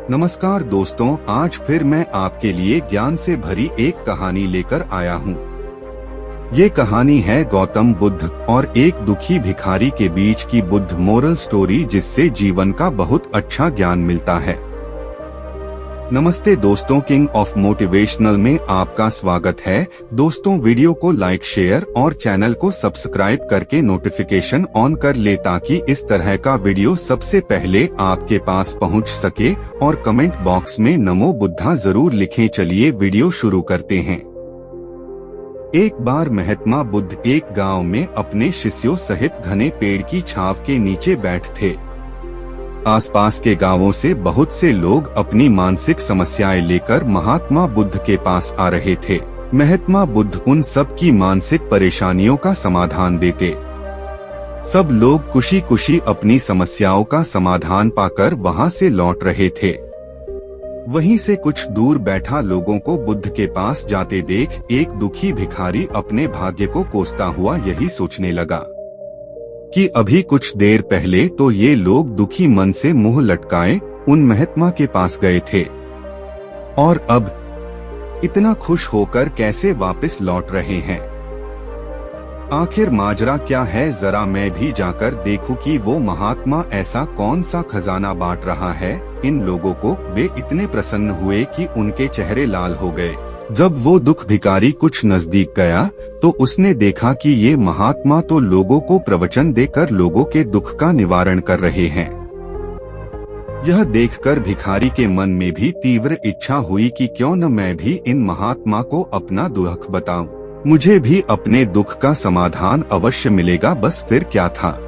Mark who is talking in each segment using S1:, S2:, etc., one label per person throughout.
S1: नमस्कार दोस्तों, आज फिर मैं आपके लिए ज्ञान से भरी एक कहानी लेकर आया हूँ। ये कहानी है गौतम बुद्ध और एक दुखी भिखारी के बीच की बुद्ध मोरल स्टोरी, जिससे जीवन का बहुत अच्छा ज्ञान मिलता है। नमस्ते दोस्तों, किंग ऑफ मोटिवेशनल में आपका स्वागत है। दोस्तों, वीडियो को लाइक, शेयर और चैनल को सब्सक्राइब करके नोटिफिकेशन ऑन कर ले, ताकि इस तरह का वीडियो सबसे पहले आपके पास पहुंच सके। और कमेंट बॉक्स में नमो बुद्धा जरूर लिखें। चलिए वीडियो शुरू करते हैं। एक बार महात्मा बुद्ध एक गांव में अपने शिष्यों सहित घने पेड़ की छांव के नीचे बैठे थे। आसपास के गांवों से बहुत से लोग अपनी मानसिक समस्याएं लेकर महात्मा बुद्ध के पास आ रहे थे। महात्मा बुद्ध उन सब की मानसिक परेशानियों का समाधान देते। सब लोग खुशी खुशी अपनी समस्याओं का समाधान पाकर वहां से लौट रहे थे। वहीं से कुछ दूर बैठा लोगों को बुद्ध के पास जाते देख एक दुखी भिखारी अपने भाग्य को कोसता हुआ यही सोचने लगा कि अभी कुछ देर पहले तो ये लोग दुखी मन से मुंह लटकाए उन महात्मा के पास गए थे, और अब इतना खुश होकर कैसे वापस लौट रहे हैं। आखिर माजरा क्या है, जरा मैं भी जाकर देखूं कि वो महात्मा ऐसा कौन सा खजाना बांट रहा है इन लोगों को। वे इतने प्रसन्न हुए कि उनके चेहरे लाल हो गए। जब वो दुख भिखारी कुछ नजदीक गया तो उसने देखा कि ये महात्मा तो लोगों को प्रवचन देकर लोगों के दुख का निवारण कर रहे हैं। यह देखकर भिखारी के मन में भी तीव्र इच्छा हुई कि क्यों न मैं भी इन महात्मा को अपना दुख बताऊं। मुझे भी अपने दुख का समाधान अवश्य मिलेगा। बस फिर क्या था।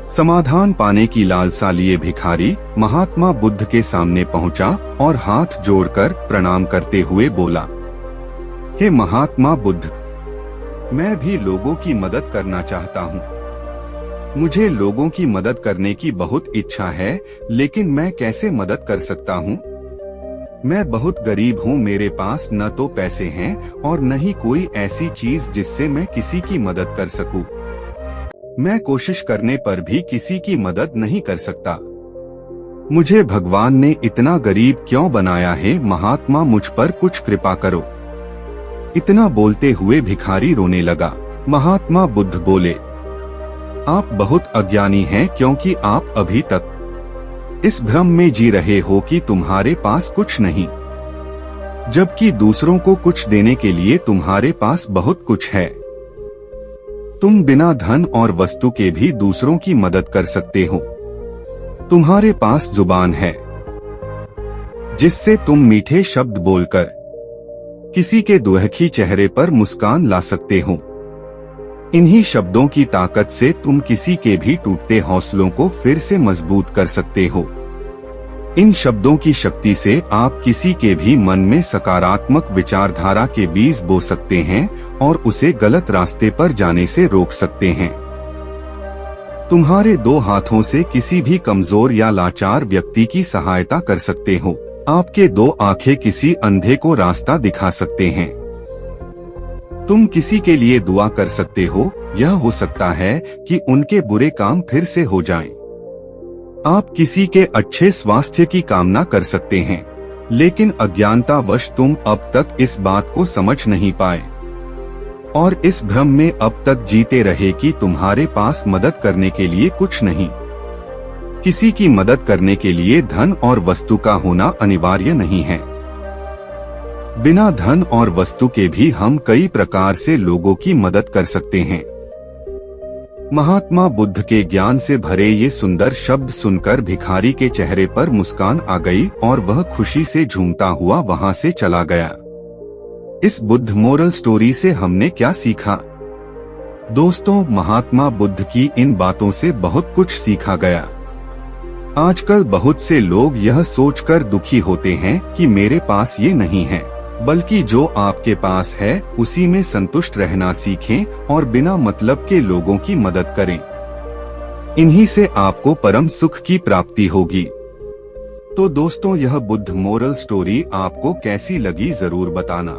S1: समाधान पाने की लालसा लिए भिखारी महात्मा बुद्ध के सामने पहुंचा और हाथ जोड़कर प्रणाम करते हुए बोला, हे महात्मा बुद्ध, मैं भी लोगों की मदद करना चाहता हूँ। मुझे लोगों की मदद करने की बहुत इच्छा है, लेकिन मैं कैसे मदद कर सकता हूँ। मैं बहुत गरीब हूँ, मेरे पास न तो पैसे हैं और न ही कोई ऐसी चीज जिससे मैं किसी की मदद कर सकूं। मैं कोशिश करने पर भी किसी की मदद नहीं कर सकता। मुझे भगवान ने इतना गरीब क्यों बनाया है। महात्मा, मुझ पर कुछ कृपा करो। इतना बोलते हुए भिखारी रोने लगा। महात्मा बुद्ध बोले, आप बहुत अज्ञानी हैं, क्योंकि आप अभी तक इस भ्रम में जी रहे हो कि तुम्हारे पास कुछ नहीं, जबकि दूसरों को कुछ देने के लिए तुम्हारे पास बहुत कुछ है। तुम बिना धन और वस्तु के भी दूसरों की मदद कर सकते हो। तुम्हारे पास जुबान है, जिससे तुम मीठे शब्द बोलकर किसी के दुखी चेहरे पर मुस्कान ला सकते हो। इन्हीं शब्दों की ताकत से तुम किसी के भी टूटते हौसलों को फिर से मजबूत कर सकते हो। इन शब्दों की शक्ति से आप किसी के भी मन में सकारात्मक विचारधारा के बीज बो सकते हैं और उसे गलत रास्ते पर जाने से रोक सकते हैं। तुम्हारे दो हाथों से किसी भी कमजोर या लाचार व्यक्ति की सहायता कर सकते हो। आपके दो आंखें किसी अंधे को रास्ता दिखा सकते हैं। तुम किसी के लिए दुआ कर सकते हो। यह हो सकता है कि उनके बुरे काम फिर से हो जाएं। आप किसी के अच्छे स्वास्थ्य की कामना कर सकते हैं, लेकिन अज्ञानतावश तुम अब तक इस बात को समझ नहीं पाए और इस भ्रम में अब तक जीते रहे कि तुम्हारे पास मदद करने के लिए कुछ नहीं। किसी की मदद करने के लिए धन और वस्तु का होना अनिवार्य नहीं है। बिना धन और वस्तु के भी हम कई प्रकार से लोगों की मदद कर सकते हैं। महात्मा बुद्ध के ज्ञान से भरे ये सुंदर शब्द सुनकर भिखारी के चेहरे पर मुस्कान आ गई और वह खुशी से झूमता हुआ वहां से चला गया। इस बुद्ध मोरल स्टोरी से हमने क्या सीखा? दोस्तों, महात्मा बुद्ध की इन बातों से बहुत कुछ सीखा गया। आजकल बहुत से लोग यह सोचकर दुखी होते हैं कि मेरे पास ये नहीं है, बल्कि जो आपके पास है उसी में संतुष्ट रहना सीखें और बिना मतलब के लोगों की मदद करें। इन्हीं से आपको परम सुख की प्राप्ति होगी। तो दोस्तों, यह बुद्ध मोरल स्टोरी आपको कैसी लगी जरूर बताना।